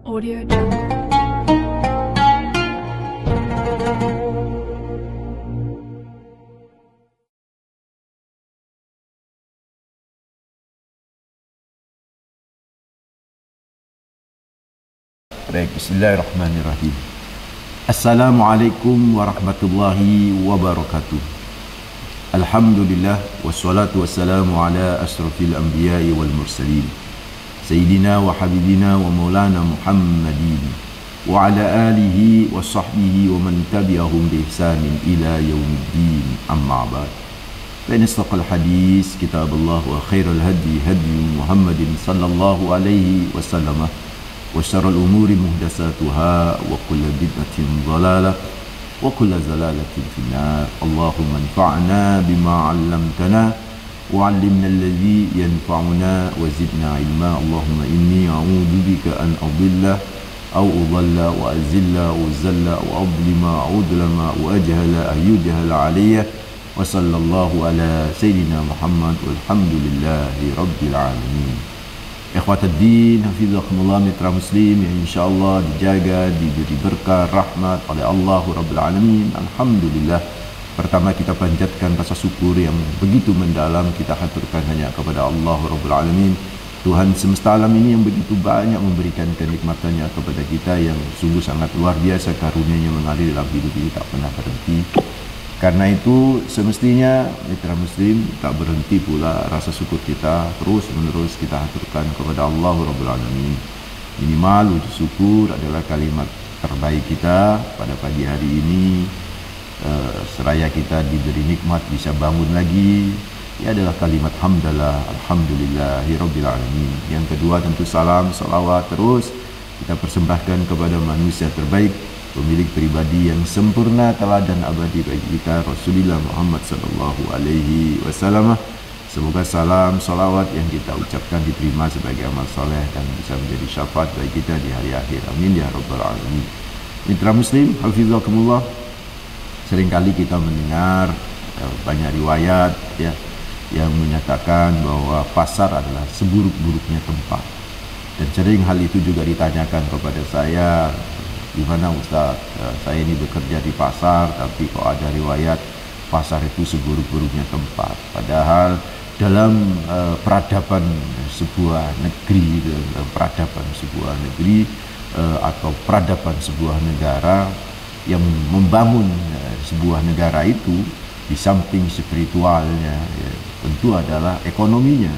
Audio Jungle. Baik, bismillahirrahmanirrahim. Assalamualaikum warahmatullahi wabarakatuh. Alhamdulillah wassalatu wassalamu ala asrafil anbiya'i wal mursalin Sayyidina wa habibina wa maulana Muhammadin wa ala alihi wa sahbihi wa man tabi'ahum bi ihsanin ila yaumiddin, amma ba'd. Fa inna astaqal hadis kitabullah wa khairal hadi hadi Muhammadin sallallahu alaihi wasallam wa syarrul umuri muhdatsatuha wa kullu bid'atin dhalalah wa kullu zalalatin finnar. Allahumma anfa'na bima 'allamtana wa 'allimna alladhi yanfa'una wa zidna ilma. Allahumma inni a'udzu bika an adilla aw udalla wa azilla wa zalla wa adlima wa udlama wa ajhala ayyujahala alayya. Wa sallallahu ala sayyidina Muhammad walhamdulillahi rabbil alamin. Ikhwatuddin, hafizakumullah, mitra muslim yang insyaallah dijaga, diberi berkah, rahmat oleh Allah Rabbul Alamin. Alhamdulillah. Pertama, kita panjatkan rasa syukur yang begitu mendalam, kita haturkan hanya kepada Allah Rabbul Alamin, Tuhan semesta alam ini yang begitu banyak memberikan kenikmatannya kepada kita, yang sungguh sangat luar biasa karunia-Nya mengalir dalam hidup ini tak pernah berhenti. Karena itu semestinya mitra muslim tak berhenti pula rasa syukur kita, terus menerus kita haturkan kepada Allah Rabbul Alamin. Minimal wujud syukur adalah kalimat terbaik kita pada pagi hari ini. Seraya kita diberi nikmat bisa bangun lagi, ia adalah kalimat hamdalah, alhamdulillahirabbil alamin. Yang kedua tentu salam, salawat terus kita persembahkan kepada manusia terbaik, pemilik pribadi yang sempurna, teladan abadi bagi kita, Rasulullah Muhammad sallallahu alaihi wasallam. Semoga salam salawat yang kita ucapkan diterima sebagai amal soleh dan bisa menjadi syafaat bagi kita di hari akhir. Amin ya rabbal alamin. Mitra muslim, hafizakumullah, seringkali kita mendengar banyak riwayat yang menyatakan bahwa pasar adalah seburuk-buruknya tempat. Dan sering hal itu juga ditanyakan kepada saya, gimana Ustaz, saya ini bekerja di pasar, tapi kok ada riwayat pasar itu seburuk-buruknya tempat. Padahal dalam peradaban sebuah negeri, atau peradaban sebuah negara, yang membangun sebuah negara itu di samping spiritualnya tentu adalah ekonominya,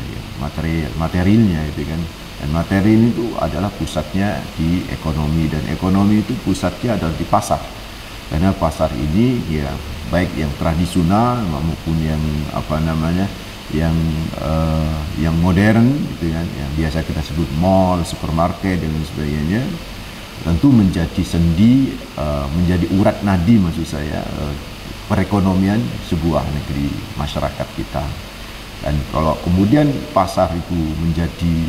materialnya itu kan. Dan materi itu adalah pusatnya di ekonomi, dan ekonomi itu pusatnya adalah di pasar. Karena pasar ini baik yang tradisional maupun yang yang modern gitu kan, yang biasa kita sebut mall, supermarket dan sebagainya, tentu menjadi sendi, menjadi urat nadi maksud saya, perekonomian sebuah negeri, masyarakat kita. Dan kalau kemudian pasar itu menjadi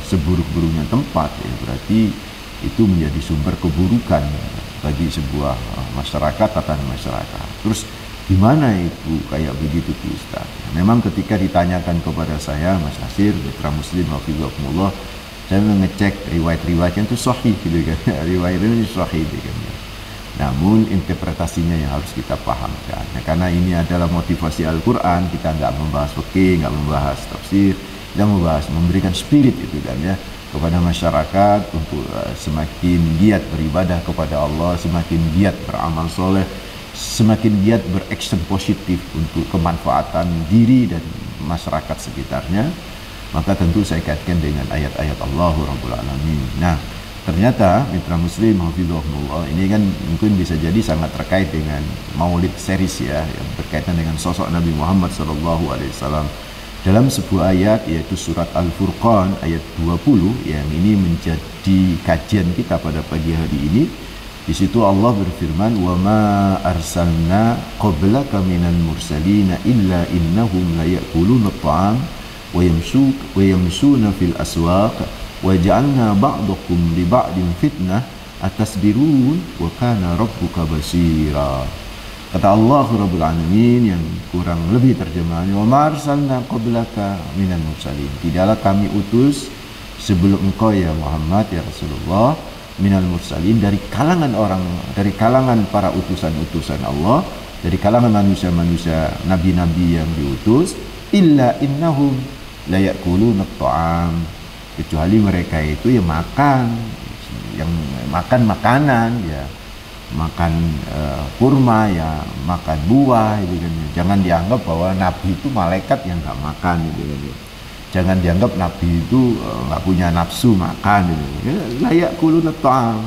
seburuk-buruknya tempat, berarti itu menjadi sumber keburukan bagi sebuah masyarakat, tatanan masyarakat. Terus gimana itu kayak begitu tuh Ustaz? Memang ketika ditanyakan kepada saya, Mas Nasir, mitra muslim hafizakumullah, saya mengecek riwayat-riwayatnya itu sahih gitu kan. Riwayatnya sahih gitu kan. Namun interpretasinya yang harus kita pahamkan. Karena ini adalah motivasi Al-Quran, kita nggak membahas fikih, nggak membahas tafsir, kita memberikan spirit itu kan kepada masyarakat untuk semakin giat beribadah kepada Allah, semakin giat beramal soleh, semakin giat beraction positif untuk kemanfaatan diri dan masyarakat sekitarnya. Maka tentu saya kaitkan dengan ayat-ayat Allah Rabbul Alamin. Nah, ternyata mitra muslim hafizahumullah, ini kan mungkin bisa jadi sangat terkait dengan Maulid series yang berkaitan dengan sosok Nabi Muhammad sallallahu alaihi wasallam. Dalam sebuah ayat, yaitu surat Al-Furqan ayat 20, yang ini menjadi kajian kita pada pagi hari ini. Di situ Allah berfirman, "Wa ma arsalna qablaka minal mursalina illa innahum la ya'kuluna at-ta'am wa yamshuna fil aswaq wa ja'alna ba'dakum li ba'din fitnah atasbirun wa kana rabbuka basira." Kata Allah Rabbul Alamin, yang kurang lebih terjemahannya, "Wa ma arsalna qablaka minal mursalin." Tidaklah kami utus sebelum engkau ya Muhammad, ya Rasulullah, minal mursalin, dari kalangan para utusan-utusan Allah, dari kalangan manusia-manusia, nabi-nabi yang diutus, illa innahum la ya'kuluna at-ta'am, kecuali mereka itu yang makan makanan, ya makan kurma, ya makan buah gitu kan. Jangan dianggap bahwa nabi itu malaikat yang nggak makan gitu kan. Jangan dianggap nabi itu nggak punya nafsu makan gitu. Layak kulun ta'am.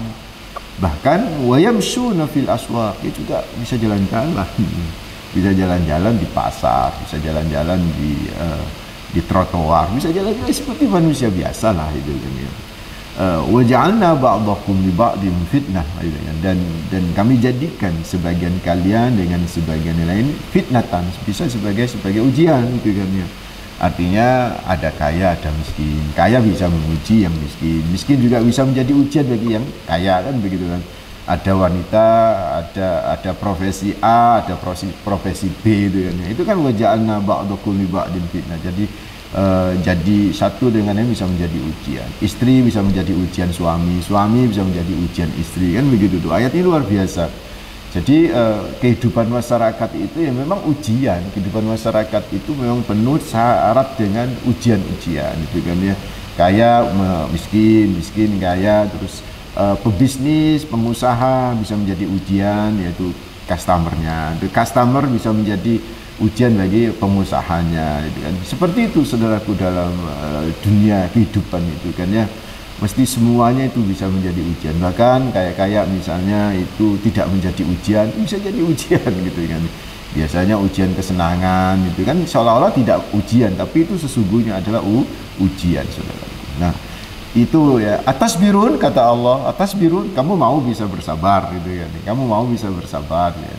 Bahkan wayamshuna fil aswaq, dia juga bisa jalan-jalan. Bisa jalan-jalan di pasar, bisa jalan-jalan di trotoar, bisa jalan-jalan seperti manusia biasa lah itu kan ya. Wa ja'alna ba'dakum li ba'din fitnah, dan kami jadikan sebagian kalian dengan sebagian lain fitnatan, bisa sebagai ujian gitu kan ya. Artinya ada kaya, ada miskin. Kaya bisa menguji yang miskin, miskin juga bisa menjadi ujian bagi yang kaya kan begitu kan. Ada wanita, ada profesi A, ada profesi B itu kan. Itu kan waja'alna ba'dakum li ba'din fitnah. Jadi satu dengan yang bisa menjadi ujian. Istri bisa menjadi ujian suami, suami bisa menjadi ujian istri kan begitu tuh. Ayat ini luar biasa. Jadi kehidupan masyarakat itu ya memang ujian. Kehidupan masyarakat itu memang penuh syarat dengan ujian-ujian itu kan ya. Kaya miskin, miskin kaya, terus pebisnis, pengusaha bisa menjadi ujian, yaitu customernya. The customer bisa menjadi ujian bagi pengusahanya itu kan. Seperti itu saudaraku dalam dunia kehidupan itu kan ya. Mesti semuanya itu bisa menjadi ujian. Bahkan kayak misalnya itu tidak menjadi ujian, bisa jadi ujian gitu kan. Biasanya ujian kesenangan itu kan seolah-olah tidak ujian, tapi itu sesungguhnya adalah ujian saudara. Nah itu ya, atas birun kata Allah, atas birun kamu mau bisa bersabar gitu kan. Kamu mau bisa bersabar ya.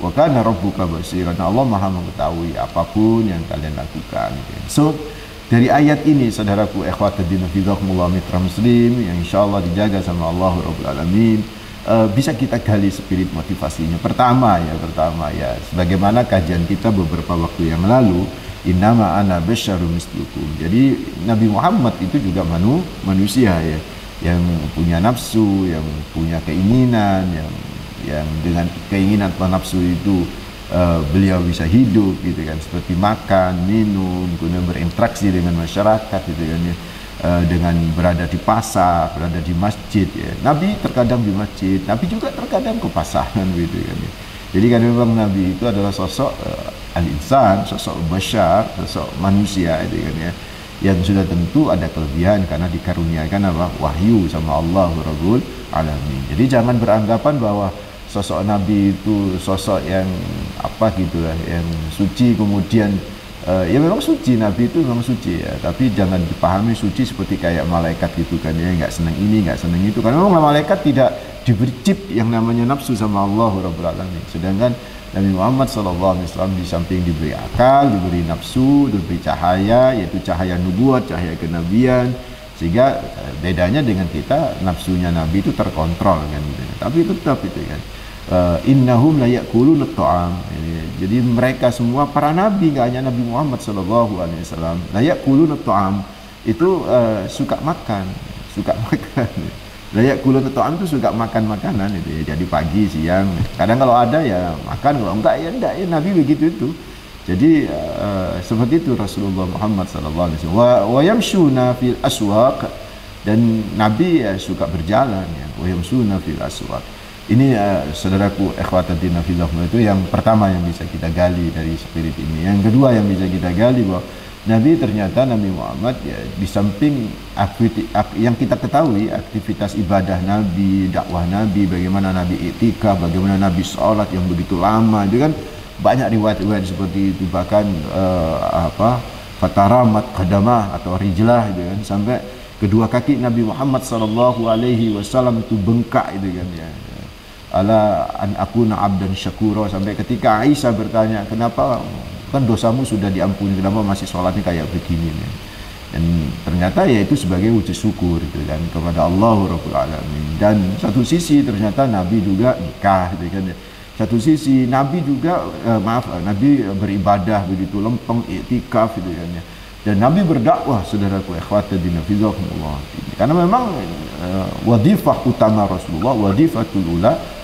Wa kana rabbuka basiran, Allah Maha mengetahui apapun yang kalian lakukan gitu. So dari ayat ini saudaraku ikhwatuddin fillah mitra muslim yang insyaallah dijaga sama Allah Rabbul Alamin, bisa kita gali spirit motivasinya. Pertama ya sebagaimana kajian kita beberapa waktu yang lalu, innama ana basyarum mislukum. Jadi Nabi Muhammad itu juga manusia ya, yang punya nafsu, yang punya keinginan, yang dengan keinginan atau nafsu itu beliau bisa hidup gitu kan, seperti makan, minum, kemudian berinteraksi dengan masyarakat gitu kan ya, dengan berada di pasar, berada di masjid ya. Nabi terkadang di masjid, Nabi juga terkadang ke pasaran gitu kan ya. Jadi kan memang Nabi itu adalah sosok al-insan, sosok basyar, sosok manusia itu kan ya, yang sudah tentu ada kelebihan karena dikaruniakan apa? Wahyu sama Allah Rabbul Alamin. Jadi jangan beranggapan bahwa sosok Nabi itu sosok yang apa gitulah, yang suci, kemudian ya memang suci, Nabi itu memang suci ya, tapi jangan dipahami suci seperti kayak malaikat gitu kan ya, nggak senang ini, nggak senang itu, karena memang malaikat tidak diberi chip yang namanya nafsu sama Allah Rabbul Alamin. Sedangkan Nabi Muhammad SAW di samping diberi akal, diberi nafsu, diberi cahaya, yaitu cahaya nubuat, cahaya kenabian, sehingga bedanya dengan kita, nafsunya Nabi itu terkontrol kan gitu. Tapi tetap itu kan, innahum la ya'kuluna at-ta'am. Jadi mereka semua para nabi, enggak hanya Nabi Muhammad sallallahu alaihi wasallam, la ya'kuluna at-ta'am itu suka makan. La ya'kuluna at-ta'am itu suka makan makanan itu ya. Jadi pagi, siang, kadang kalau ada ya makan, kalau enggak ya Nabi begitu itu. Jadi seperti itu Rasulullah Muhammad sallallahu alaihi wasallam. Wa yamshuna fil aswaq, dan Nabi ya suka berjalan ya. Wa yamshuna fil aswaq. Ini saudaraku ikhwatuddin fillah, itu yang pertama yang bisa kita gali dari spirit ini. Yang kedua yang bisa kita gali bahwa Nabi ternyata Nabi Muhammad ya, di samping yang kita ketahui aktivitas ibadah Nabi, dakwah Nabi, bagaimana Nabi iktikaf, bagaimana Nabi sholat yang begitu lama, itu kan banyak riwayat-riwayat seperti itu. Bahkan fataramat qadamah atau rijlah gitu kan, sampai kedua kaki Nabi Muhammad sallallahu alaihi wasallam itu bengkak itu kan ya. Ala an akuna abdan syakura, sampai ketika Aisyah bertanya, kenapa kan dosamu sudah diampuni, kenapa masih sholatnya kayak begini ya? Dan ternyata ya itu sebagai wujud syukur gitu kan kepada Allah Rabbul Alamin. Dan satu sisi ternyata Nabi juga nikah gitu kan. Satu sisi Nabi juga Nabi beribadah begitu lempeng, iktikaf gitu kan ya. Dan Nabi berdakwah, saudaraku, ikhwatiddin fillah. Karena memang wadifah utama Rasulullah,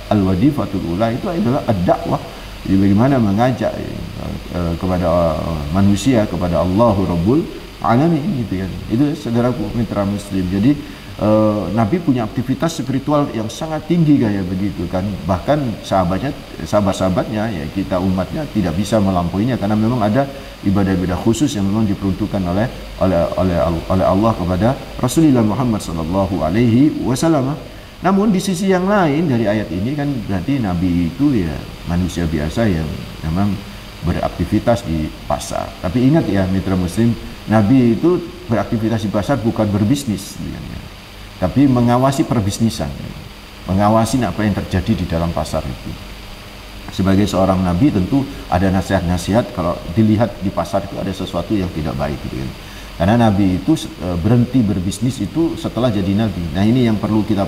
al-wadifatul ula itu adalah ad-dakwah. Jadi bagaimana mengajak kepada manusia, kepada Allahu Rabbul Alamin, gitu kan. Itu saudaraku mitra muslim. Jadi Nabi punya aktivitas spiritual yang sangat tinggi kayak begitu kan. Bahkan sahabat-sahabatnya ya, kita umatnya tidak bisa melampauinya, karena memang ada ibadah-ibadah khusus yang memang diperuntukkan oleh Allah kepada Rasulullah Muhammad sallallahu alaihi wasallam. Namun di sisi yang lain dari ayat ini kan berarti Nabi itu ya manusia biasa yang memang beraktivitas di pasar. Tapi ingat ya mitra muslim, Nabi itu beraktivitas di pasar bukan berbisnis, tapi mengawasi perbisnisan, mengawasi apa yang terjadi di dalam pasar itu. Sebagai seorang Nabi tentu ada nasihat-nasihat kalau dilihat di pasar itu ada sesuatu yang tidak baik, gitu kan. Karena Nabi itu berhenti berbisnis itu setelah jadi Nabi. Nah ini yang perlu kita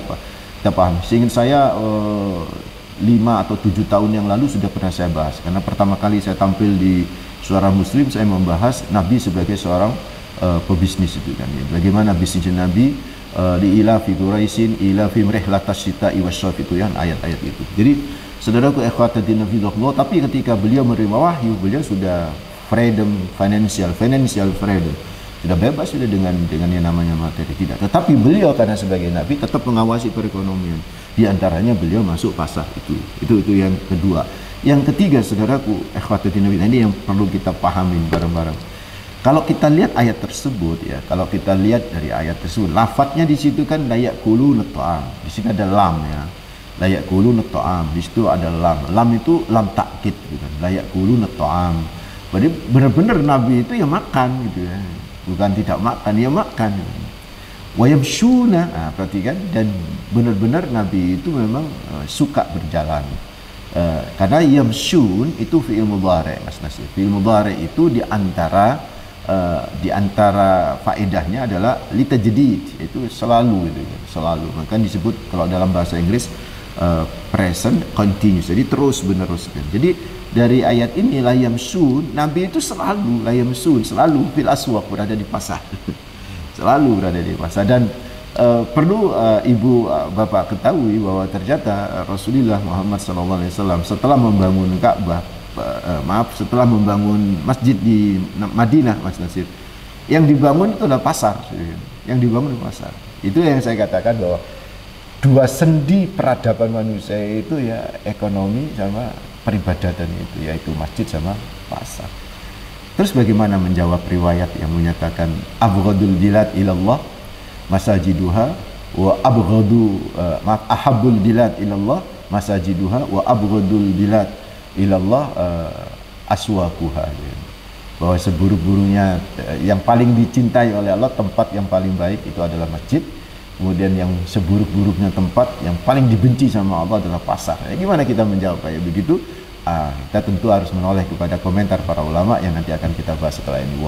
pahami. Seingat saya 5 atau 7 tahun yang lalu sudah pernah saya bahas. Karena pertama kali saya tampil di Suara Muslim, saya membahas Nabi sebagai seorang pebisnis itu kan. Ya. Bagaimana bisnis Nabi di ilafi Quraisyin, ilafi rihlatas syita'i wasyaf, itu yang ayat-ayat itu. Jadi saudaraku ikhwatiddin fillah, tapi ketika beliau menerima wahyu, beliau sudah freedom, financial freedom. Sudah bebas sudah dengan yang namanya materi, tidak. Tetapi beliau karena sebagai Nabi tetap mengawasi perekonomian. Di antaranya beliau masuk pasar itu. Itu yang kedua. Yang ketiga, saudaraku, ikhwatiddin fillah, ini yang perlu kita pahamin bareng-bareng. Kalau kita lihat ayat tersebut ya, kalau kita lihat dari ayat tersebut, lafadznya di situ kan layak kulu neta'am. Di sini ada lam ya. Layak kulu neta'am. Di situ ada lam. Lam itu lam takkid gitu kan. Layak kulu neta'am. Berarti benar-benar Nabi itu ya makan gitu ya. Bukan tidak makan, ya makan. Wayamshuna, nah, perhatikan, dan benar-benar Nabi itu memang suka berjalan. Karena yamshun itu fi'il mudhari', Mas Nasir. Fi'il mudhari' itu di antara faedahnya adalah litajdid, itu selalu gitu, selalu. Maka disebut kalau dalam bahasa Inggris present continuous, jadi terus menerus kan. Jadi dari ayat ini layamsun, Nabi itu selalu layamsun, selalu fil aswaq, berada di pasar. Selalu berada di pasar. Dan perlu ibu bapak ketahui bahwa ternyata Rasulullah Muhammad SAW setelah membangun Ka'bah, setelah membangun masjid di Madinah, Mas Nasir, yang dibangun itu adalah pasar. Yang dibangun pasar. Itu yang saya katakan bahwa dua sendi peradaban manusia itu ya ekonomi sama peribadatan itu, yaitu masjid sama pasar. Terus bagaimana menjawab riwayat yang menyatakan abghadul bilad ilallah masajiduha wa ahabbul bilad ilallah masajiduha wa abghadul bilad ilallah aswaquha. Bahwa seburuk-buruknya yang paling dicintai oleh Allah, tempat yang paling baik itu adalah masjid. Kemudian yang seburuk-buruknya tempat yang paling dibenci sama Allah adalah pasar. Gimana kita menjawab kayak begitu? Kita tentu harus menoleh kepada komentar para ulama yang nanti akan kita bahas setelah ini.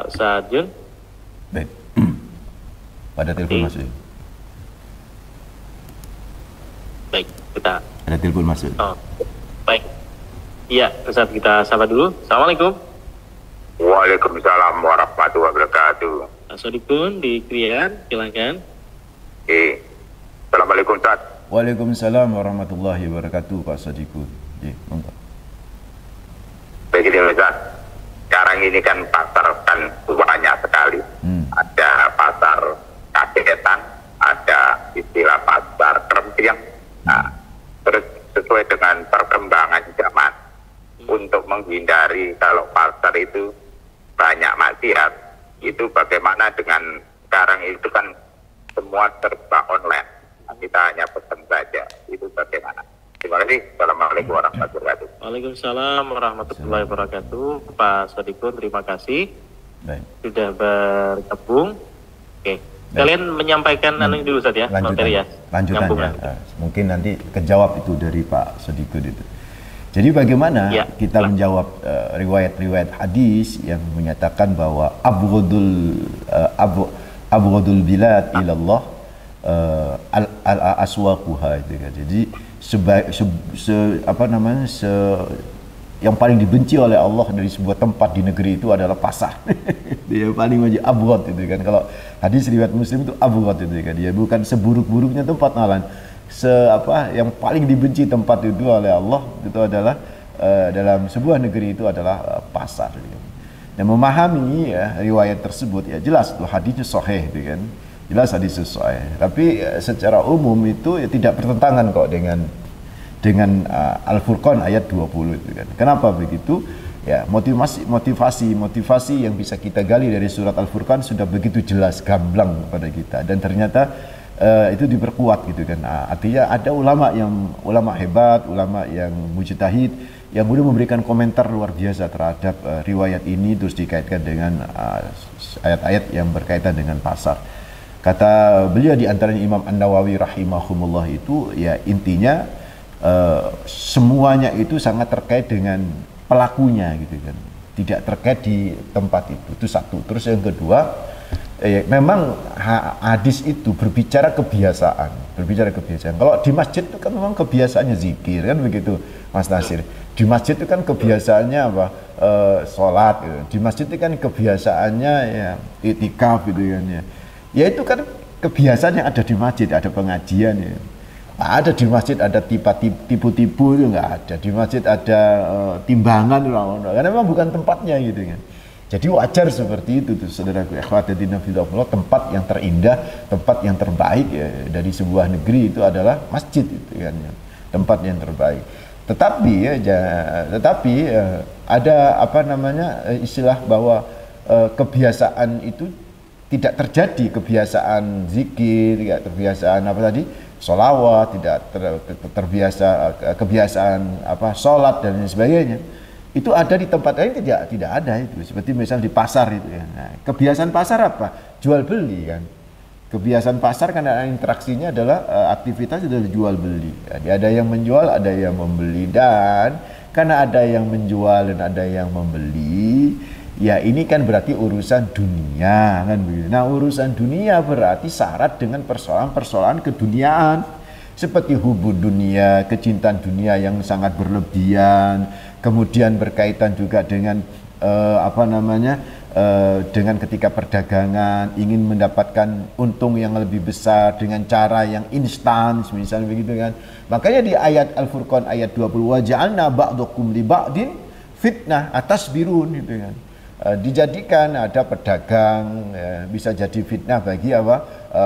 Ustaz Jun? Baik. Pada telepon masuk. Baik, kita. Ada telepon masuk. Oh, baik. Iya, Ustaz, kita sapa dulu. Assalamualaikum. Waalaikumsalam warahmatullahi wabarakatuh. Assalamualaikum di Krian, silakan. Assalamualaikum Ustaz. Waalaikumsalam warahmatullahi wabarakatuh, Pak Sadiku. Begini Ustaz, sekarang ini kan pasar kan banyak sekali. Ada pasar kagetan, ada istilah pasar kerempiang. Nah, terus sesuai dengan perkembangan zaman, untuk menghindari kalau pasar itu banyak maksiat, itu bagaimana dengan sekarang itu kan semua serba online, kita hanya pesan saja, itu bagaimana? Terima kasih. Assalamualaikum warahmatullahi wabarakatuh. Waalaikumsalam warahmatullahi wabarakatuh. Pak Sodikun, terima kasih. Baik. Sudah bergabung. Oke. Kalian menyampaikan dulu Ustaz ya, materi ya. Lanjutannya. Mungkin nanti kejawab itu dari Pak Sodikun itu. Jadi bagaimana kita menjawab riwayat-riwayat hadis yang menyatakan bahwa abghadul bilad ilallah yang paling dibenci oleh Allah dari sebuah tempat di negeri itu adalah pasar. Dia paling wajib abghad itu kan. Kalau hadis riwayat Muslim itu abghad itu kan. Dia bukan seburuk-buruknya tempat malan. Yang paling dibenci tempat itu oleh Allah itu adalah dalam sebuah negeri itu adalah pasar. Dan memahami ya riwayat tersebut ya jelas itu hadisnya sahih itu kan. Jelas hadis sahih. Tapi secara umum itu ya tidak bertentangan kok dengan Al-Furqan ayat 20 itu kan. Kenapa begitu? Ya, motivasi yang bisa kita gali dari surat Al-Furqan sudah begitu jelas, gamblang kepada kita, dan ternyata itu diperkuat gitu kan. Artinya ada ulama hebat, ulama yang mujtahid yang boleh memberikan komentar luar biasa terhadap riwayat ini, terus dikaitkan dengan ayat-ayat yang berkaitan dengan pasar. Kata beliau di antaranya Imam An-Nawawi rahimahumullah itu ya intinya semuanya itu sangat terkait dengan pelakunya gitu kan, tidak terkait di tempat itu satu. Terus yang kedua, memang hadis itu berbicara kebiasaan. Kalau di masjid itu kan memang kebiasaannya zikir kan begitu, Mas Nasir. Di masjid itu kan kebiasaannya apa? Sholat gitu. Di masjid itu kan kebiasaannya ya iktikaf gitu kan ya. Ya itu kan kebiasaan yang ada di masjid, ada pengajian ya. Ada di masjid ada tipu-tipu itu nggak ada. Di masjid ada timbangan karena memang bukan tempatnya gitu kan. Jadi wajar seperti itu tuh saudaraku, ikhwatiddin fillah, tempat yang terindah, tempat yang terbaik ya, dari sebuah negeri itu adalah masjid itu kan ya. Tempat yang terbaik. Tetapi ada istilah bahwa kebiasaan itu tidak terjadi, kebiasaan zikir, tidak kebiasaan sholawat, tidak terbiasa kebiasaan sholat dan lain sebagainya. Itu ada di tempat lain tidak ada itu. Seperti misalnya di pasar itu ya. Nah, kebiasaan pasar apa? Jual beli kan. Kebiasaan pasar karena interaksinya adalah aktivitas adalah jual beli. Jadi ada yang menjual, ada yang membeli, dan karena ada yang menjual dan ada yang membeli, ya ini kan berarti urusan dunia kan begitu. Nah, urusan dunia berarti syarat dengan persoalan-persoalan keduniaan seperti hubud dunia, kecintaan dunia yang sangat berlebihan, kemudian berkaitan juga dengan dengan ketika perdagangan ingin mendapatkan untung yang lebih besar dengan cara yang instan misalnya begitu kan. Makanya di ayat Al-Furqan ayat 20 wa ja'alna ba'dakum li ba'din fitnah atasbirun gitu kan. Dijadikan ada pedagang bisa jadi fitnah bagi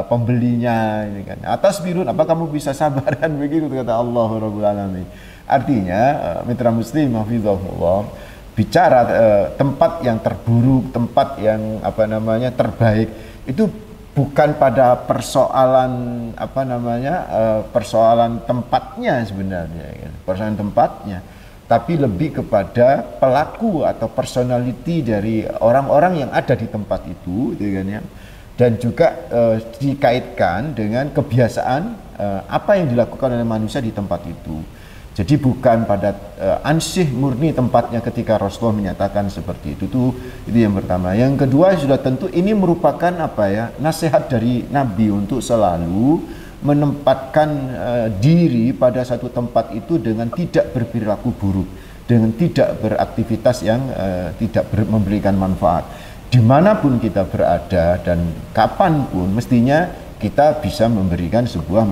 pembelinya ini kan. Atasbirun, apa kamu bisa sabar kan begitu kata Allah Rabbul Alamin. Artinya mitra muslim hafizahullah, bicara tempat yang terburuk, tempat yang terbaik itu bukan pada persoalan persoalan tempatnya sebenarnya, persoalan tempatnya, tapi lebih kepada pelaku atau personality dari orang-orang yang ada di tempat itu, gitu kan ya. Dan juga dikaitkan dengan kebiasaan apa yang dilakukan oleh manusia di tempat itu. Jadi bukan pada ansih murni tempatnya ketika Rasulullah menyatakan seperti itu yang pertama. Yang kedua sudah tentu ini merupakan nasihat dari Nabi untuk selalu menempatkan diri pada satu tempat itu dengan tidak berperilaku buruk, dengan tidak beraktivitas yang tidak memberikan manfaat. Dimanapun kita berada dan kapanpun mestinya kita bisa memberikan sebuah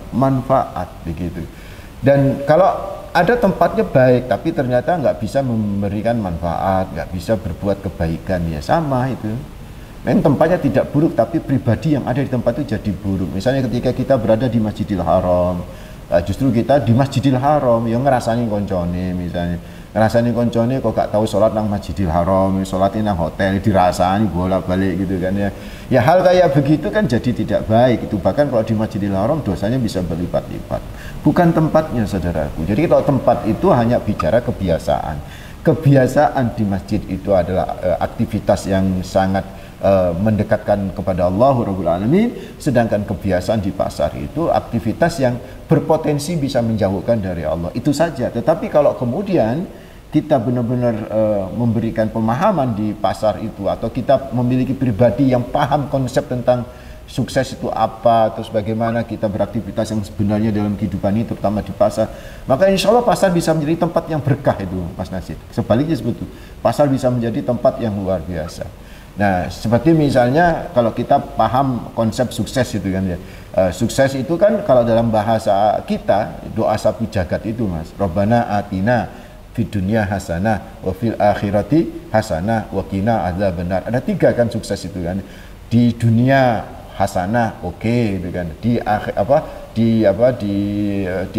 manfaat begitu. Dan kalau ada tempatnya baik tapi ternyata nggak bisa memberikan manfaat, nggak bisa berbuat kebaikan, ya sama itu. Memang tempatnya tidak buruk tapi pribadi yang ada di tempat itu jadi buruk. Misalnya ketika kita berada di Masjidil Haram, justru kita di Masjidil Haram yang ngerasani koncone, misalnya ngerasani koncone kok gak tahu sholat nang Masjidil Haram, sholatnya nang hotel, dirasani bolak-balik gitu kan ya. Ya hal kayak begitu kan jadi tidak baik itu. Bahkan kalau di Masjidil Haram dosanya bisa berlipat-lipat. Bukan tempatnya saudaraku. Jadi kalau tempat itu hanya bicara kebiasaan. Kebiasaan di masjid itu adalah aktivitas yang sangat mendekatkan kepada Allah Rabbul Alamin, sedangkan kebiasaan di pasar itu aktivitas yang berpotensi bisa menjauhkan dari Allah. Itu saja. Tetapi kalau kemudian kita benar-benar memberikan pemahaman di pasar itu, atau kita memiliki pribadi yang paham konsep tentang sukses itu apa, terus bagaimana kita beraktivitas yang sebenarnya dalam kehidupan ini, terutama di pasar, maka insya Allah pasar bisa menjadi tempat yang berkah itu, Mas Nasir. Sebaliknya seperti itu, pasar bisa menjadi tempat yang luar biasa. Nah, seperti misalnya kalau kita paham konsep sukses itu kan ya, sukses itu kan kalau dalam bahasa kita, doa sapu jagat itu Mas, Rabbana atina fid dunya hasanah wa fil akhirati hasanah wa qina adzabannar. Ada 3 kan sukses itu kan. Di dunia hasanah, oke, gitu kan. Di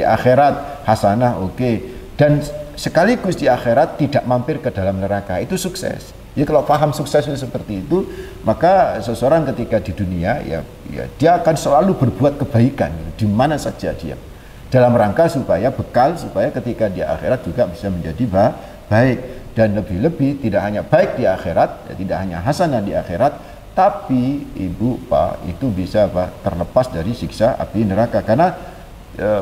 akhirat hasanah, oke. Dan sekaligus di akhirat tidak mampir ke dalam neraka. Itu sukses. Jadi kalau paham sukses itu seperti itu, maka seseorang ketika di dunia ya dia akan selalu berbuat kebaikan di mana saja dia. Dalam rangka supaya bekal supaya ketika di akhirat juga bisa menjadi baik, dan lebih-lebih tidak hanya baik di akhirat, ya, tidak hanya hasanah di akhirat, tapi Ibu Pak itu bisa terlepas dari siksa api neraka. Karena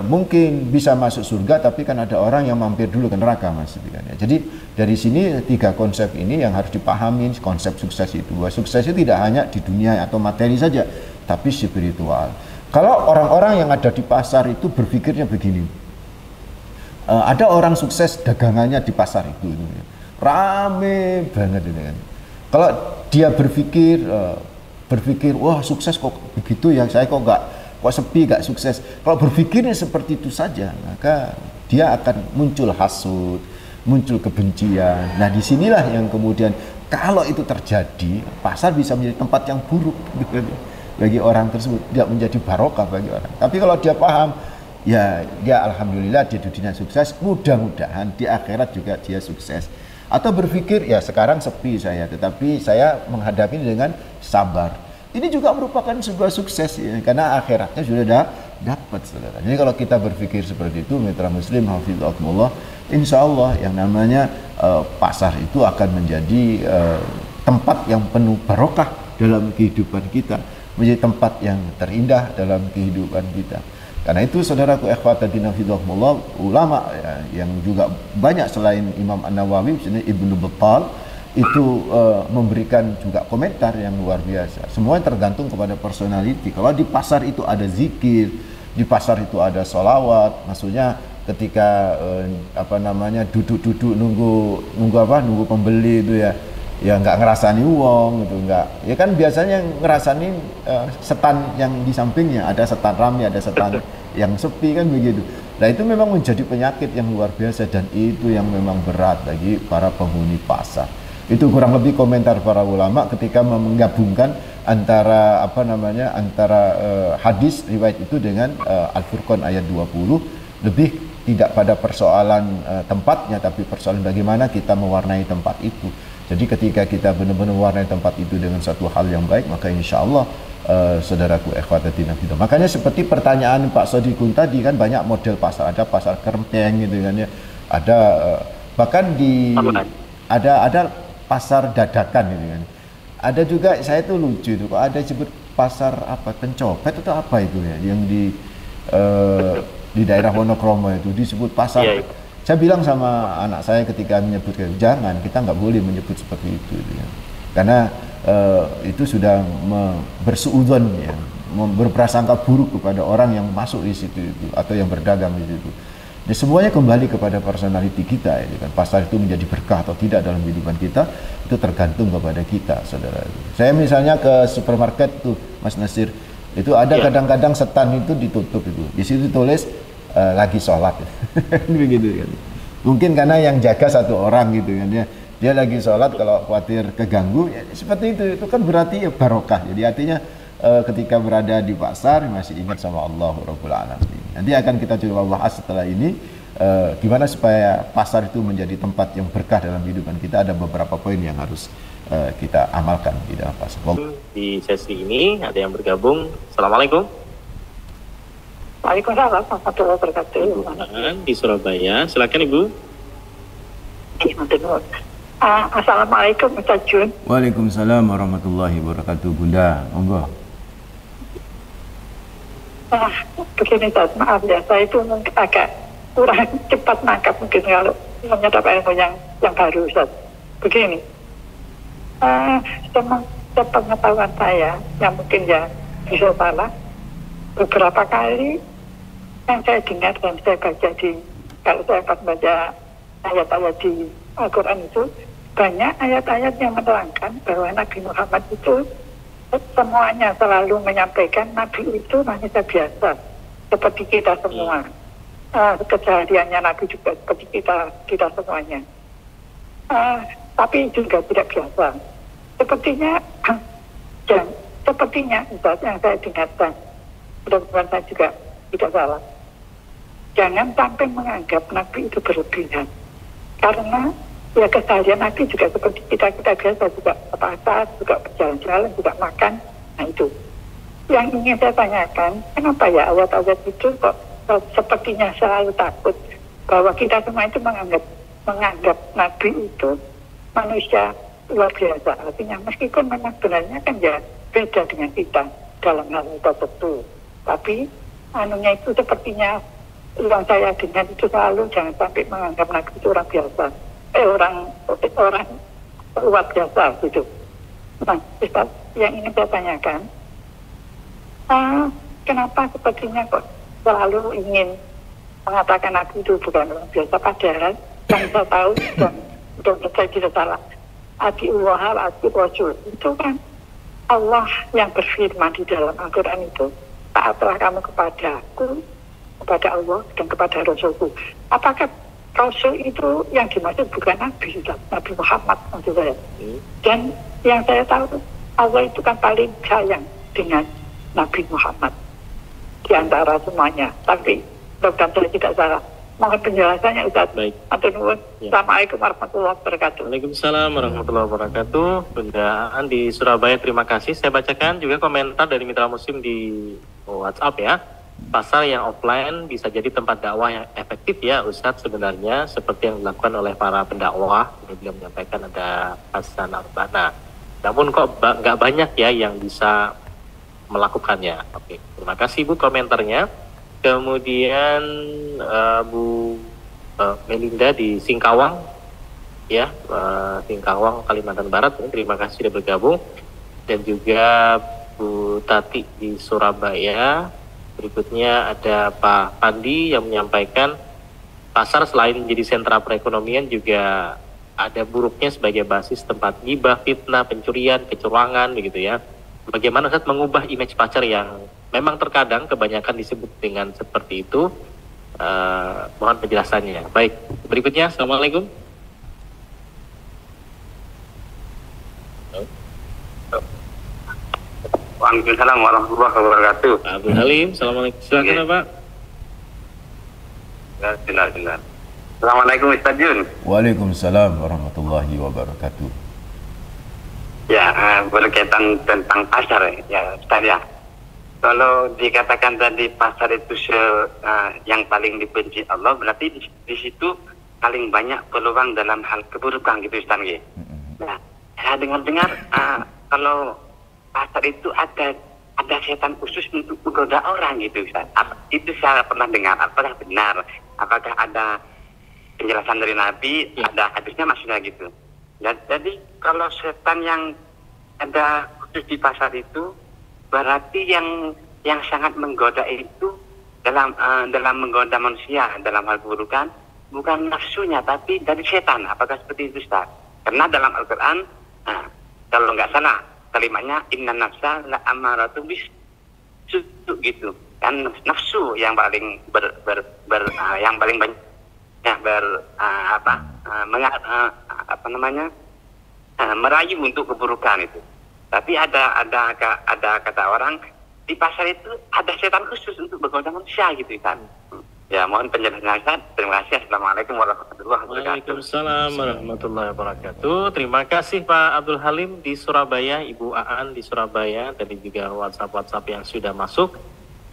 mungkin bisa masuk surga, tapi kan ada orang yang mampir dulu ke neraka Mas. Jadi dari sini 3 konsep ini yang harus dipahami, konsep sukses itu. Bahwa sukses itu tidak hanya di dunia atau materi saja, tapi spiritual. Kalau orang-orang yang ada di pasar itu berpikirnya begini, ada orang sukses dagangannya di pasar itu rame banget ini kan. Kalau dia berpikir wah sukses kok begitu ya, saya kok sepi, gak sukses. Kalau berpikirnya seperti itu saja, maka dia akan muncul hasud, muncul kebencian. Nah, disinilah yang kemudian kalau itu terjadi, pasar bisa menjadi tempat yang buruk bagi orang tersebut, tidak menjadi barokah bagi orang. Tapi kalau dia paham, ya dia alhamdulillah dia di dunia sukses, mudah-mudahan di akhirat juga dia sukses. Atau berpikir ya sekarang sepi saya, tetapi saya menghadapi dengan sabar. Ini juga merupakan sebuah sukses ya, karena akhiratnya sudah dapat, saudara. Jadi kalau kita berpikir seperti itu, mitra muslim hafizakumullah, insya Allah yang namanya pasar itu akan menjadi tempat yang penuh barokah dalam kehidupan kita, menjadi tempat yang terindah dalam kehidupan kita. Karena itu saudaraku ikhwataddin hafizahumullah, ulama ya, yang juga banyak selain Imam An-Nawawi, misalnya Ibnu Battal itu memberikan juga komentar yang luar biasa. Semuanya tergantung kepada personality. Kalau di pasar itu ada zikir, di pasar itu ada sholawat, maksudnya ketika duduk-duduk nunggu pembeli itu ya nggak ngerasani uang gitu, nggak, ya kan biasanya ngerasani setan yang di sampingnya, ada setan ramai, ada setan yang sepi kan begitu. Nah itu memang menjadi penyakit yang luar biasa, dan itu yang memang berat bagi para penghuni pasar. Itu kurang lebih komentar para ulama ketika menggabungkan antara hadis riwayat itu dengan Al-Furqan ayat 20, lebih tidak pada persoalan tempatnya, tapi persoalan bagaimana kita mewarnai tempat itu. Jadi ketika kita benar-benar mewarnai tempat itu dengan satu hal yang baik, maka insya Allah saudaraku ikhwatatina fillah. Makanya seperti pertanyaan Pak Sodikun tadi kan, banyak model pasar, ada pasar kerempeng gitu kan ya, ada bahkan ada pasar dadakan gitu kan. Ada juga, saya tuh lucu itu, kok ada sebut pasar apa pencopet atau apa itu ya, yang di daerah Wonokromo itu disebut pasar. Iya. Saya bilang sama anak saya ketika menyebut, jangan, kita nggak boleh menyebut seperti itu ya. Karena itu sudah bersuudzon ya, berprasangka buruk kepada orang yang masuk di situ itu, atau yang berdagang di situ. Ya, semuanya kembali kepada personality kita ya, kan. Pasar itu menjadi berkah atau tidak dalam kehidupan kita itu tergantung kepada kita, saudara. Saya misalnya ke supermarket tuh, Mas Nasir, itu ada kadang-kadang setan itu ditutup itu, di situ tulis lagi sholat begitu kan. Mungkin karena yang jaga satu orang gitu kan ya, dia lagi sholat, kalau khawatir keganggu ya, seperti itu kan berarti ya barokah. Jadi artinya ketika berada di pasar masih ingat sama Allah Rabbul Alamin. Nanti akan kita coba bahas setelah ini gimana supaya pasar itu menjadi tempat yang berkah dalam kehidupan kita. Ada beberapa poin yang harus kita amalkan di dalam pasar. Di sesi ini ada yang bergabung. Assalamualaikum. Waalaikumsalam warahmatullahi wabarakatuh. Di Surabaya, silakan Ibu. Assalamualaikum Ustaz Jun. Waalaikumsalam warahmatullahi wabarakatuh, Bunda. Monggo. Begini Ustaz, maaf ya, saya itu mungkin agak kurang cepat nangkap mungkin kalau menyadap ilmu yang baru Ustaz. Begini, sepengetahuan saya yang mungkin ya bisa salah. Beberapa kali yang saya dengar dan saya baca kalau saya pas baca ayat-ayat di Al-Quran itu, banyak ayat-ayat yang menerangkan bahwa Nabi Muhammad itu semuanya selalu menyampaikan Nabi itu manusia biasa, seperti kita semua. Kesehariannya Nabi juga seperti kita semuanya. Tapi juga tidak biasa. Sepertinya Ustaz, yang saya dengarkan, mudah-mudahan saya juga tidak salah. Jangan sampai menganggap Nabi itu berlebihan. Karena ya keseharian Nabi juga seperti kita biasa, juga ke pasar, juga berjalan-jalan, juga makan. Nah itu. Yang ingin saya tanyakan, kenapa ya ayat-ayat itu kok sepertinya selalu takut bahwa kita semua itu menganggap Nabi itu manusia luar biasa. Artinya meskipun memang sebenarnya kan ya beda dengan kita dalam hal tertentu. Tapi anunya itu sepertinya yang saya dengar itu selalu jangan sampai menganggap Nabi itu orang biasa. Orang luar biasa gitu. Nah, Ustaz, yang ingin saya tanyakan, kenapa sepertinya kok selalu ingin mengatakan Nabi itu bukan orang biasa, padahal yang saya tahu dan saya tidak salah, Atiullah wa atiur Rasul itu kan Allah yang berfirman di dalam Al-Quran itu, taatlah kamu kepadaku, kepada Allah dan kepada Rasulku. Apakah Rasul itu yang dimaksud bukan Nabi, Nabi Muhammad maksud saya. Dan yang saya tahu, Allah itu kan paling sayang dengan Nabi Muhammad di antara semuanya. Tapi mudah-mudahan saya tidak salah. Mohon penjelasannya Ustaz. Baik. Ya. Assalamualaikum warahmatullahi wabarakatuh. Waalaikumsalam warahmatullahi wabarakatuh. Bunda Aan di Surabaya, terima kasih. Saya bacakan juga komentar dari Mitra Muslim di WhatsApp ya. Pasar yang offline bisa jadi tempat dakwah yang efektif ya Ustadz, sebenarnya seperti yang dilakukan oleh para pendakwah. Ini beliau menyampaikan ada Hasan Arbana. Namun kok nggak banyak ya yang bisa melakukannya. Oke, terima kasih Bu komentarnya. Kemudian Bu Melinda di Singkawang ya, Singkawang Kalimantan Barat, terima kasih sudah bergabung. Dan juga Bu Tati di Surabaya. Berikutnya ada Pak Pandi yang menyampaikan pasar selain menjadi sentra perekonomian juga ada buruknya sebagai basis tempat ghibah, fitnah, pencurian, kecurangan begitu ya. Bagaimana Ustaz mengubah image pasar yang memang terkadang kebanyakan disebut dengan seperti itu? Mohon penjelasannya. Baik, berikutnya Assalamualaikum. Waalaikumsalam warahmatullahi wabarakatuh. Abdul Halim, Assalamualaikum. Silakan Pak. Silakan. Assalamualaikum Ustaz Jun. Waalaikumsalam warahmatullahi wabarakatuh. Ya, berkaitan tentang pasar ya Ustaz ya. Kalau dikatakan tadi pasar itu yang paling dibenci Allah, berarti di situ paling banyak peluang dalam hal keburukan gitu Ustaz ya. Nah, saya dengar kalau pasar itu ada setan khusus untuk menggoda orang gitu Ustaz. Itu saya pernah dengar. Apakah benar? Apakah ada penjelasan dari Nabi? Ada hadisnya maksudnya gitu. Jadi kalau setan yang ada khusus di pasar itu berarti yang sangat menggoda itu dalam menggoda manusia dalam hal keburukan bukan nafsunya tapi dari setan. Apakah seperti itu Ustaz? Karena dalam Al-Quran kalau nggak salah kalimatnya inna nafsa la amaratu bis gitu kan, nafsu yang paling yang paling banyak merayu untuk keburukan itu. Tapi ada kata orang di pasar itu ada setan khusus untuk bergoda manusia gitu kan. Ya, mohon penjelasan Ustaz. Terima kasih. Assalamualaikum warahmatullahi wabarakatuh. Waalaikumsalam warahmatullahi wabarakatuh. Terima kasih Pak Abdul Halim di Surabaya, Ibu Aan di Surabaya, tadi juga WhatsApp yang sudah masuk.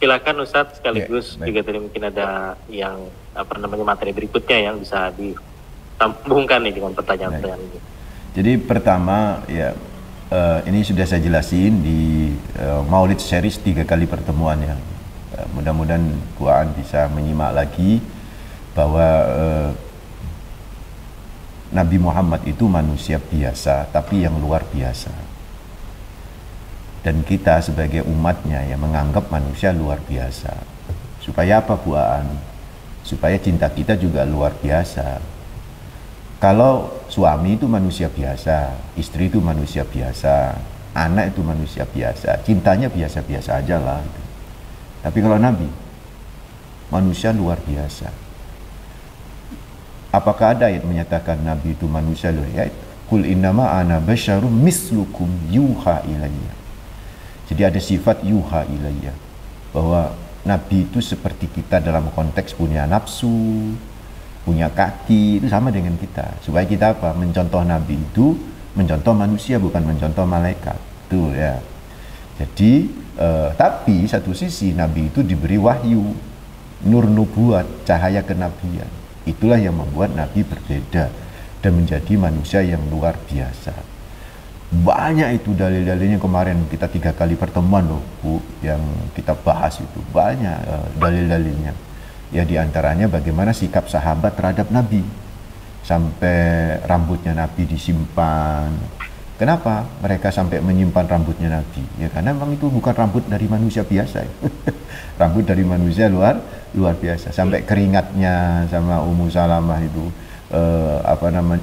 Silakan Ustadz sekaligus juga tadi mungkin ada yang materi berikutnya yang bisa disambungkan nih dengan pertanyaan-pertanyaan ini. Jadi pertama ya ini sudah saya jelasin di Maulid Series 3 kali pertemuan ya. Mudah-mudahan Quran bisa menyimak lagi bahwa Nabi Muhammad itu manusia biasa tapi yang luar biasa. Dan kita sebagai umatnya yang menganggap manusia luar biasa. Supaya apa, Bu Aan? Supaya cinta kita juga luar biasa. Kalau suami itu manusia biasa, istri itu manusia biasa, anak itu manusia biasa, cintanya biasa-biasa aja lah. Tapi kalau Nabi, manusia luar biasa. Apakah ada ayat menyatakan Nabi itu manusia luar biasa? Qul innama ana basyarum mislukum yuha ilayya. Jadi ada sifat yuha ilayya, bahwa Nabi itu seperti kita dalam konteks punya nafsu, punya kaki, itu sama dengan kita. Supaya kita apa? Mencontoh Nabi itu mencontoh manusia, bukan mencontoh malaikat. Tuh ya. Jadi tapi satu sisi Nabi itu diberi wahyu, nur nubuat, cahaya kenabian. Itulah yang membuat Nabi berbeda dan menjadi manusia yang luar biasa. Banyak itu dalil-dalilnya, kemarin kita 3 kali pertemuan loh Bu, yang kita bahas itu banyak dalil-dalilnya. Ya diantaranya bagaimana sikap sahabat terhadap Nabi, sampai rambutnya Nabi disimpan. Kenapa mereka sampai menyimpan rambutnya Nabi? Ya karena memang itu bukan rambut dari manusia biasa. Rambut dari manusia luar biasa. Sampai keringatnya sama Ummu Salamah itu,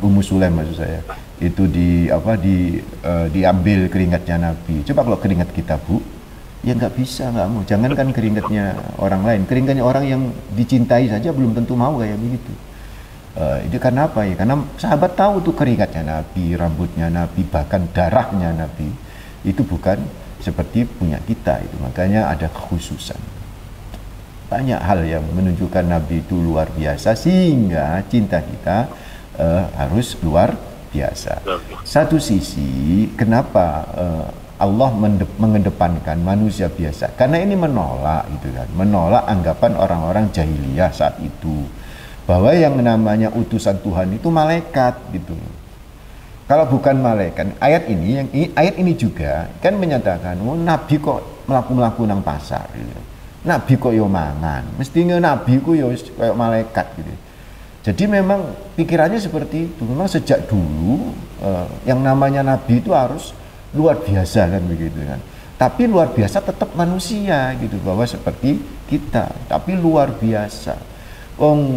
Ummu Sulaim maksud saya, itu diambil keringatnya Nabi. Coba kalau keringat kita Bu, ya nggak bisa, nggak mau. Jangankan keringatnya orang lain, keringatnya orang yang dicintai saja belum tentu mau kayak begitu. Itu karena apa ya? Karena sahabat tahu tuh keringatnya Nabi, rambutnya Nabi, bahkan darahnya Nabi itu bukan seperti punya kita itu. Makanya ada kekhususan. Banyak hal yang menunjukkan Nabi itu luar biasa, sehingga cinta kita harus luar biasa. Satu sisi, kenapa Allah mengedepankan manusia biasa? Karena ini menolak gitu kan, menolak anggapan orang-orang jahiliyah saat itu, bahwa yang namanya utusan Tuhan itu malaikat gitu. Kalau bukan malaikat, ayat ini juga kan menyatakan, oh, Nabi kok melaku nang pasar gitu. Nabi kok yo mangan, mestinya Nabi ku yo kayak malaikat gitu. Jadi memang pikirannya seperti itu. Memang sejak dulu yang namanya Nabi itu harus luar biasa kan begitu kan. Tapi luar biasa tetap manusia gitu, bahwa seperti kita, tapi luar biasa.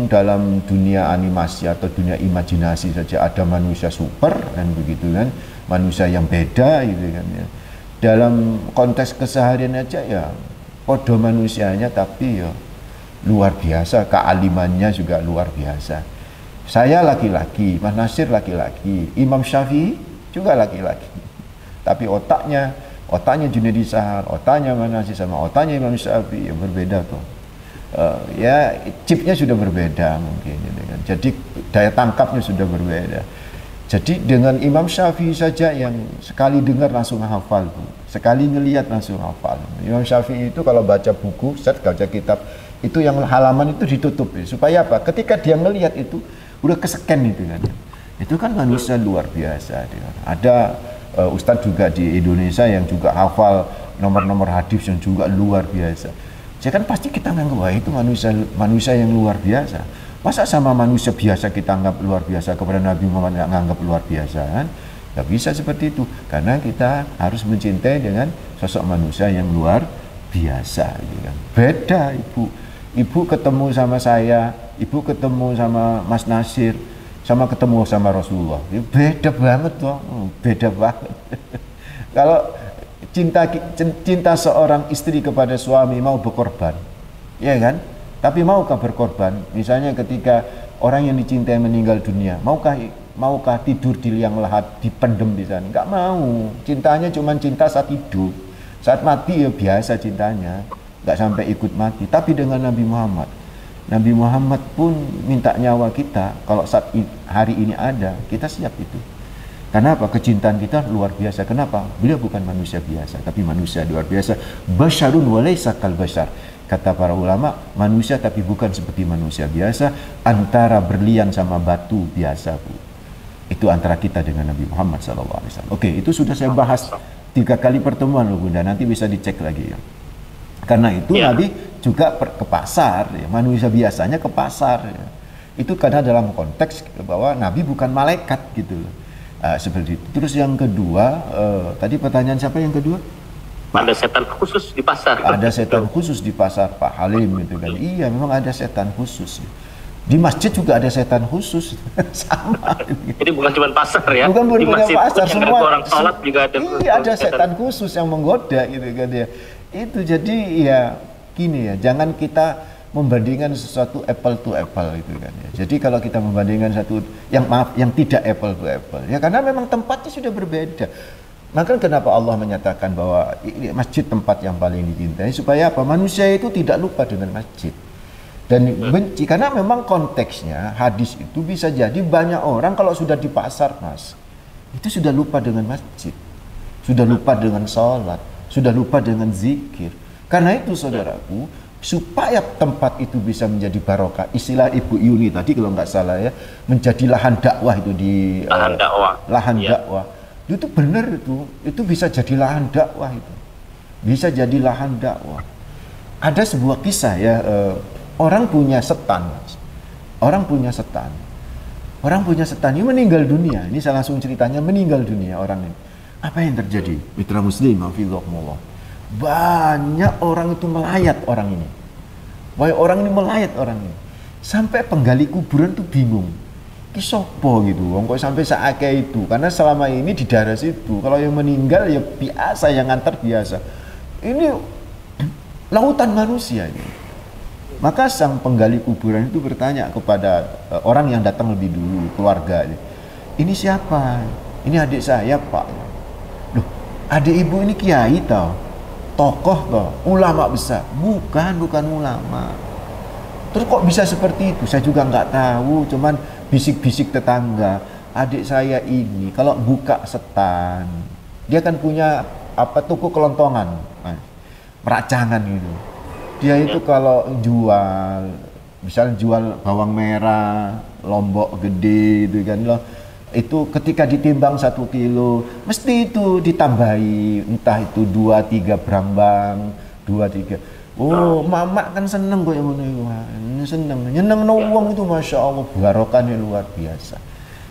Dalam dunia animasi atau dunia imajinasi saja ada manusia super kan begitu kan, manusia yang beda gitu kan ya. Dalam konteks keseharian aja ya podo manusianya, tapi ya luar biasa, kealimannya juga luar biasa. Saya laki-laki, Mas Nasir laki-laki, Imam Syafi'i juga laki-laki. Tapi otaknya Junaidi Sahar, otaknya Mas Nasir sama otaknya Imam Syafi'i yang berbeda tuh. Ya chipnya sudah berbeda mungkin gitu kan. Jadi daya tangkapnya sudah berbeda. Jadi dengan Imam Syafi'i saja yang sekali dengar langsung hafal tuh, sekali ngelihat langsung hafal. Imam Syafi'i itu kalau baca buku, baca kitab itu yang halaman itu ditutup ya. Supaya apa? Ketika dia ngelihat itu udah keseken itu kan. Itu kan manusia luar biasa. Ada ustadz juga di Indonesia yang juga hafal nomor-nomor hadis yang juga luar biasa. Jadi kan pasti kita nganggap wah itu manusia yang luar biasa. Masa sama manusia biasa kita anggap luar biasa, kepada Nabi Muhammad nggak nganggap luar biasa kan? Nggak bisa seperti itu, karena kita harus mencintai dengan sosok manusia yang luar biasa gitu kan. Beda ibu ketemu sama saya, ibu ketemu sama Mas Nasir, sama ketemu sama Rasulullah, beda banget toh, beda banget. Kalau cinta seorang istri kepada suami mau berkorban, ya kan? Tapi maukah berkorban? Misalnya ketika orang yang dicintai meninggal dunia, maukah tidur di liang lahat, dipendem di sana? Enggak mau. Cintanya cuma cinta saat hidup. Saat mati ya biasa cintanya, enggak sampai ikut mati. Tapi dengan Nabi Muhammad pun minta nyawa kita. Kalau saat hari ini ada, kita siap itu. Karena apa? Kecintaan kita luar biasa. Kenapa? Beliau bukan manusia biasa, tapi manusia luar biasa. Basyarun walaysa kal basyar. Kata para ulama, manusia tapi bukan seperti manusia biasa, antara berlian sama batu biasa Bu. Itu antara kita dengan Nabi Muhammad SAW. Oke, itu sudah saya bahas 3 kali pertemuan loh Bunda, nanti bisa dicek lagi ya. Karena itu Nabi juga ke pasar, ya. Manusia biasanya ke pasar ya. Itu karena dalam konteks bahwa Nabi bukan malaikat gitu loh. Seperti itu. Terus yang kedua, tadi pertanyaan siapa yang kedua? ada setan khusus di pasar. Ada setan khusus di pasar Pak Halim itu kan. Iya, memang ada setan khusus. Di masjid juga ada setan khusus. Sama. Jadi bukan cuma pasar ya. Bukan di masjid pasar, semua orang sholat juga ada. Iya, ada setan khusus yang menggoda gitu kan ya. Itu jadi ya gini ya, jangan kita membandingkan sesuatu apple to apple itu kan ya. Jadi kalau kita membandingkan satu yang tidak apple to apple ya, karena memang tempatnya sudah berbeda. Maka kenapa Allah menyatakan bahwa ini masjid tempat yang paling dicintai, supaya apa? Manusia itu tidak lupa dengan masjid dan benci, karena memang konteksnya hadis itu bisa jadi banyak orang kalau sudah di pasar Mas, itu sudah lupa dengan masjid, sudah lupa dengan sholat, sudah lupa dengan zikir. Karena itu saudaraku, supaya tempat itu bisa menjadi barokah, istilah Ibu Yuni tadi kalau nggak salah ya, menjadi lahan dakwah itu di lahan dakwah. Itu benar, itu bisa jadi lahan dakwah, itu bisa jadi lahan dakwah. Ada sebuah kisah ya, orang punya setan, orang punya setan ini meninggal dunia. Ini saya langsung ceritanya, meninggal dunia orang ini. Apa yang terjadi? Mitra Muslim, hafizahumullah, banyak orang itu melayat orang ini, sampai penggali kuburan tuh bingung, sopo gitu, kok sampai seakeh itu, karena selama ini di daerah situ kalau yang meninggal ya biasa, yang ngantar biasa, ini lautan manusia ini. Maka sang penggali kuburan itu bertanya kepada orang yang datang lebih dulu, keluarga, ini siapa? Ini adik saya Pak. Loh, adik ibu ini kiai tau, tokoh tau, ulama besar? Bukan ulama. Terus kok bisa seperti itu? Saya juga nggak tahu, cuman bisik-bisik tetangga, adik saya ini kalau buka setan, dia kan punya toko kelontongan, meracangan gitu. Dia itu kalau jual, misalnya jual bawang merah, lombok gede gitu kan loh, itu ketika ditimbang 1 kilo, mesti itu ditambahi, entah itu 2-3 brambang, 2-3. Oh, mamak kan seneng kok yang ngono, seneng wong itu, masya Allah, barokahnya luar biasa.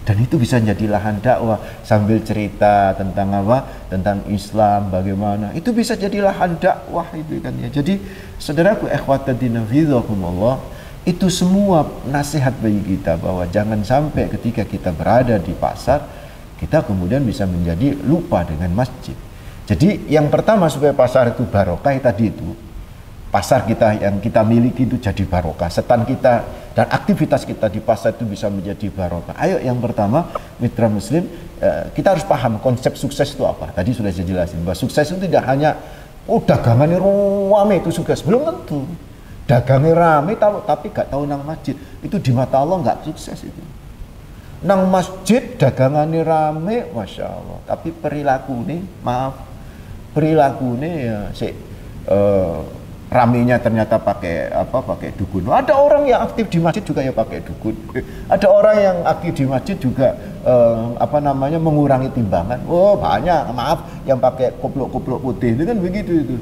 Dan itu bisa jadi lahan dakwah, sambil cerita tentang apa, tentang Islam, bagaimana itu bisa jadi lahan dakwah itu kan ya. Jadi saudaraku, ikhwatadina fillah, itu semua nasihat bagi kita, bahwa jangan sampai ketika kita berada di pasar kita kemudian bisa menjadi lupa dengan masjid. Jadi yang pertama supaya pasar itu barokah tadi itu, pasar kita yang kita miliki itu jadi barokah, setan kita dan aktivitas kita di pasar itu bisa menjadi barokah. Ayo, yang pertama mitra muslim, kita harus paham konsep sukses itu apa. Tadi sudah saya jelasin bahwa sukses itu tidak hanya dagangannya rame itu sukses, belum tentu. Dagangnya rame tapi gak tahu nang masjid, itu di mata Allah gak sukses itu. Nang masjid dagangannya rame, masya Allah, tapi perilaku ya ramenya ternyata pakai dukun. Ada orang yang aktif di masjid juga ya pakai dukun. Ada orang yang aktif di masjid juga mengurangi timbangan. Oh, banyak, maaf, yang pakai kupluk-kupluk putih itu kan begitu itu.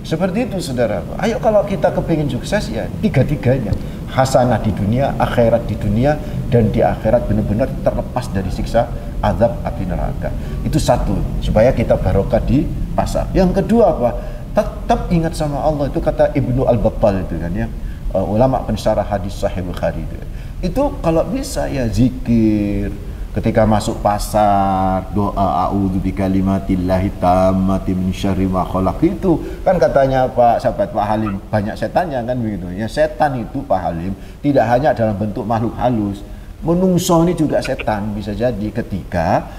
Seperti itu saudara. Ayo kalau kita kepingin sukses ya tiga-tiganya, hasanah di dunia, akhirat di dunia, dan di akhirat benar-benar terlepas dari siksa azab api neraka. Itu satu, supaya kita barokah di pasar. Yang kedua apa? Tetap ingat sama Allah. Itu kata Ibnu Al-Battal itu kan ya, ulama pensyarah hadis Sahih Bukhari itu. Itu kalau bisa ya zikir ketika masuk pasar, doa a'udzu bikalimatillahi tammati min syarri ma khalaq. Itu kan katanya Pak sahabat Pak Halim, banyak setannya kan begitu ya. Setan itu Pak Halim tidak hanya dalam bentuk makhluk halus, menungso ini juga setan bisa jadi ketika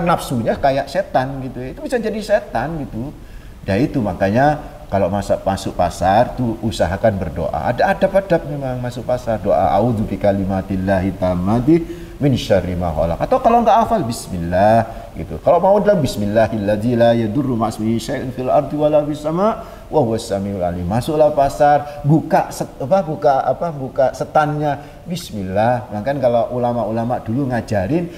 nafsunya kayak setan gitu. Itu bisa jadi setan gitu. Dan itu makanya kalau masuk pasar tuh usahakan berdoa. Ada adab-adab memang masuk pasar, doa a'udzu bikalimatillahi tammati min syarri ma khalaq. Atau kalau enggak hafal bismillah gitu. Kalau mau dalam bismillahilladzi la yadurru ma'ismihi syai'un fil ardi wala fis sama' wa huwas samiul alim. Masuklah pasar, buka setannya bismillah. Bahkan kalau ulama-ulama dulu ngajarin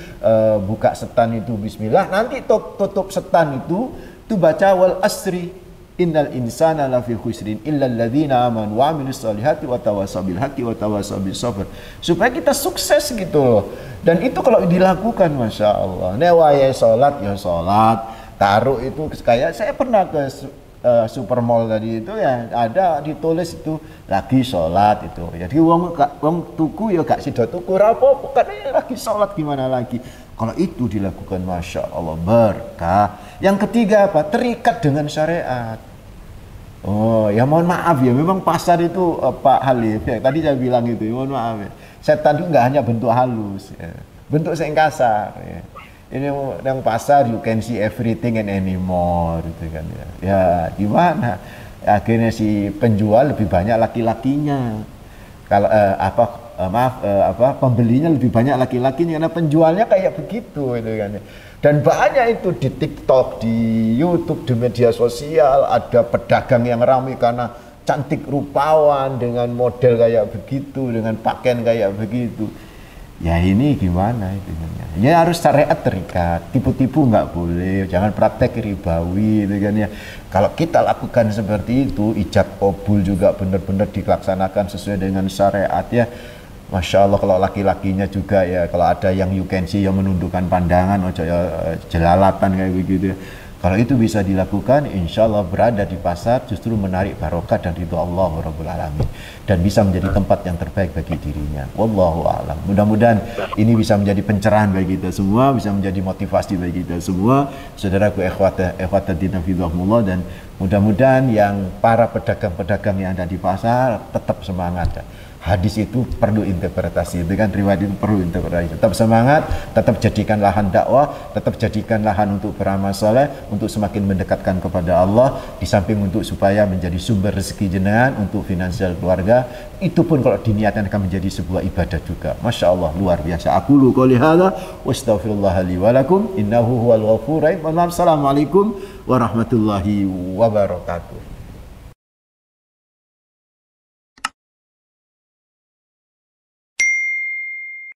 buka setan itu bismillah, nanti tutup setan itu baca wal asri innal insana lafi khusrin illa alladzina amanu wa amilus solihati wa tawassaw bil haqqi wa tawassaw bis sabr, supaya kita sukses gitu loh. Dan itu kalau dilakukan masya Allah, waya salat ya salat, taruh itu kayak saya pernah ke supermall tadi itu ya ada ditulis itu lagi sholat itu. Jadi wong tuku ya gak sido tuku rapopo kan lagi sholat gimana lagi. Kalau itu dilakukan masya Allah berkah. Yang ketiga apa? Terikat dengan syariat. Oh ya mohon maaf ya memang pasar itu Pak Halif ya tadi saya bilang itu mohon maaf ya. Setan itu nggak hanya bentuk halus, ya. Bentuk yang kasar. Ya. Ini yang pasar you can see everything and anymore gitu kan ya. Ya gimana? Akhirnya si penjual lebih banyak laki-lakinya. Kalau pembelinya lebih banyak laki-lakinya karena penjualnya kayak begitu gitu kan ya. Dan banyak itu di TikTok, di YouTube, di media sosial ada pedagang yang ramai karena cantik rupawan dengan model kayak begitu, dengan pakaian kayak begitu. Ya ini gimana itu? Ya harus syariat terikat, tipu-tipu nggak boleh, jangan praktek ribawi, gitu kan ya. Kalau kita lakukan seperti itu, ijab qabul juga benar-benar dilaksanakan sesuai dengan syariat ya. Masya Allah kalau laki-lakinya juga ya, kalau ada yang you can see yang menundukkan pandangan, jelalatan kayak begitu ya. Kalau itu bisa dilakukan, insya Allah berada di pasar justru menarik barokah dan ridho Allah Rabbul Alamin. Dan bisa menjadi tempat yang terbaik bagi dirinya. Wallahu a'lam. Mudah-mudahan ini bisa menjadi pencerahan bagi kita semua, bisa menjadi motivasi bagi kita semua. Saudaraku ikhwataddin hafizahumullah, dan mudah-mudahan yang para pedagang-pedagang yang ada di pasar tetap semangat. Hadis itu perlu interpretasi, itu kan riwayat itu perlu interpretasi. Tetap semangat, tetap jadikan lahan dakwah, tetap jadikan lahan untuk beramal soleh, untuk semakin mendekatkan kepada Allah, di samping untuk supaya menjadi sumber rezeki jenengan untuk finansial keluarga. Itu pun kalau diniatkan akan menjadi sebuah ibadah juga. Masya Allah luar biasa. Aqulu qouli hadza wa astaghfirullah li wa lakum innahu huwal ghafurur rahim. Assalamualaikum warahmatullahi wabarakatuh.